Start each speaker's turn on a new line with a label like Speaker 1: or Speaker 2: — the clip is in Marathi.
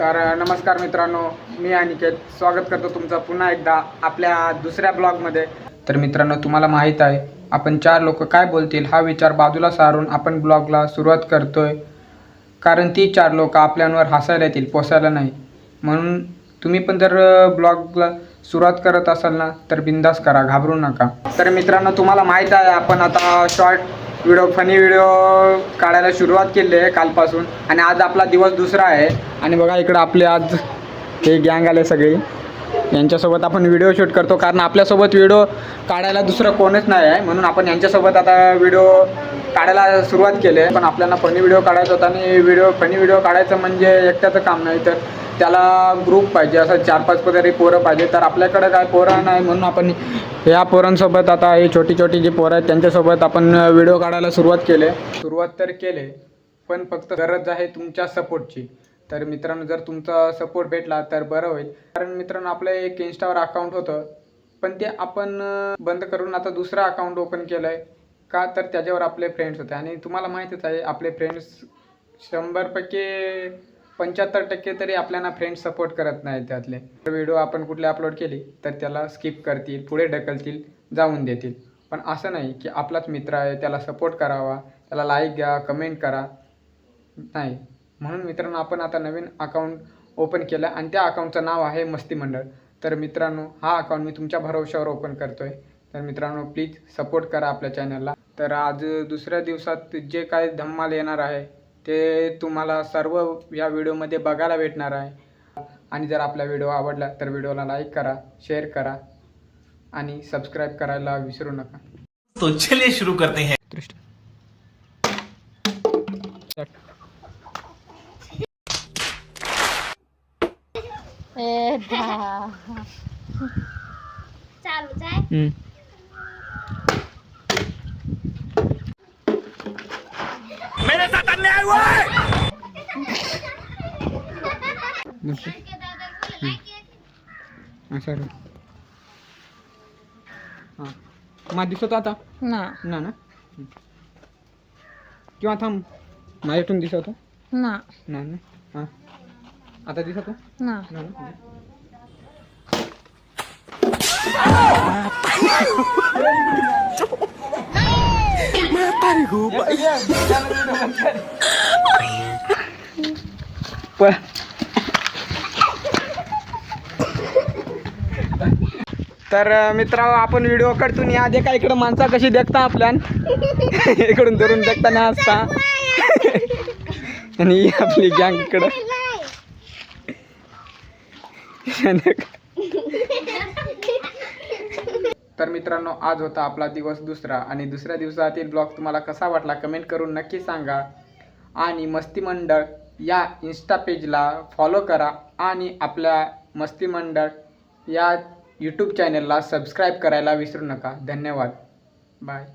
Speaker 1: तर नमस्कार मित्रांनो, मी अनिकेत स्वागत करतो तुमचं पुन्हा एकदा आपल्या दुसऱ्या ब्लॉगमध्ये। तर मित्रांनो, तुम्हाला माहीत आहे आपण चार लोक काय बोलतील हा विचार बाजूला सारून आपण ब्लॉगला सुरुवात करतोय, कारण ती चार लोक आपल्यावर हसायला येतील, पोसायला नाही। म्हणून तुम्ही पण जर ब्लॉगला सुरुवात करत असाल ना तर बिंदास करा, घाबरू नका। तर मित्रांनो, तुम्हाला माहीत आहे आपण आता शॉर्ट व्हिडिओ फनी व्हिडिओ काढायला सुरुवात केली आहे कालपासून, आणि आज आपला दिवस दुसरा आहे। आणि बघा इकडे आपले आज हे गँग आले सगळे, यांच्यासोबत आपण व्हिडिओ शूट करतो, कारण आपल्यासोबत व्हिडिओ काढायला दुसरं कोणच नाही आहे, म्हणून आपण यांच्यासोबत आता व्हिडिओ काढायला सुरुवात केली आहे। पण आपल्याला फनी व्हिडिओ काढायचा होता, आणि फनी व्हिडिओ काढायचं म्हणजे एकट्याचं काम नाही, तर त्याला ग्रुप पाहिजे, असं 4-5 तरी पोरं पाहिजे। तर आपल्याकडे काय पोरं नाही, म्हणून आपण ह्या पोरांसोबत आता हे छोटी जी पोरं आहेत त्यांच्यासोबत आपण व्हिडिओ काढायला सुरुवात तर केले, पण फक्त गरज आहे तुमच्या सपोर्टची। तर मित्रांनो, जर तुमचा सपोर्ट भेटला तर बरं होईल, कारण मित्रांनो आपलं एक इंस्टावर अकाउंट होतं, पण ते आपण बंद करून आता दुसरं अकाउंट ओपन केलं आहे। का तर त्याच्यावर आपले फ्रेंड्स होते, आणि तुम्हाला माहीतच आहे आपले फ्रेंड्स 100पैकी 75% तरी आपल्याला फ्रेंड्स सपोर्ट करत नाही। त्यातले व्हिडिओ आपण कुठले अपलोड केली तर त्याला स्किप करतील, पुढे ढकलतील, जाऊन देतील। पण असं नाही की आपलाच मित्र आहे त्याला सपोर्ट करावा, त्याला लाईक द्या, कमेंट करा, नाही। म्हणून मित्रांनो आपण आता नवीन अकाउंट ओपन केलं, आणि त्या अकाउंटचं नाव आहे मस्ती मंडळ। तर मित्रांनो, हा अकाउंट मी तुमच्या भरोश्यावर ओपन करतोय, तर मित्रांनो प्लीज सपोर्ट करा आपल्या चॅनलला। तर आज दुसऱ्या दिवसात जे काय धम्माल येणार आहे ते तुम्हाला सर्व या व्हिडिओमध्ये बघायला भेटणार आहे। आणि जर आपला व्हिडिओ आवडला तर व्हिडिओला लाईक करा, शेअर करा, आणि सबस्क्राईब करायला विसरू नका।
Speaker 2: तो चलिए शुरू करते हैं।
Speaker 3: चालू जाए
Speaker 2: मेरे साथ अन्याय हुआ है।
Speaker 1: मा दिसतो आता
Speaker 3: ना
Speaker 1: ना ना किंवा थांब, माझ्यातून दिसतो
Speaker 3: ना
Speaker 1: ना ना हां, आता दिसतो
Speaker 3: ना
Speaker 1: ना ना। तर मित्रांनो, आपण व्हिडिओ काढतो आणि आधी काय इकडं माणसा कशी देखता आपल्या इकडून धरून देखताना असता, आणि आपली गँग इकडं। तर मित्रांनो, आज होता आपला दिवस दुसरा, आणि दुसऱ्या दिवसातील ब्लॉग तुम्हाला कसा वाटला कमेंट करून नक्की सांगा। आणि मस्ती मंडळ या इंस्टा पेजला फॉलो करा, आणि आपल्या मस्ती मंडळ या यूट्यूब चॅनलला सबस्क्राईब करायला विसरू नका। धन्यवाद, बाय।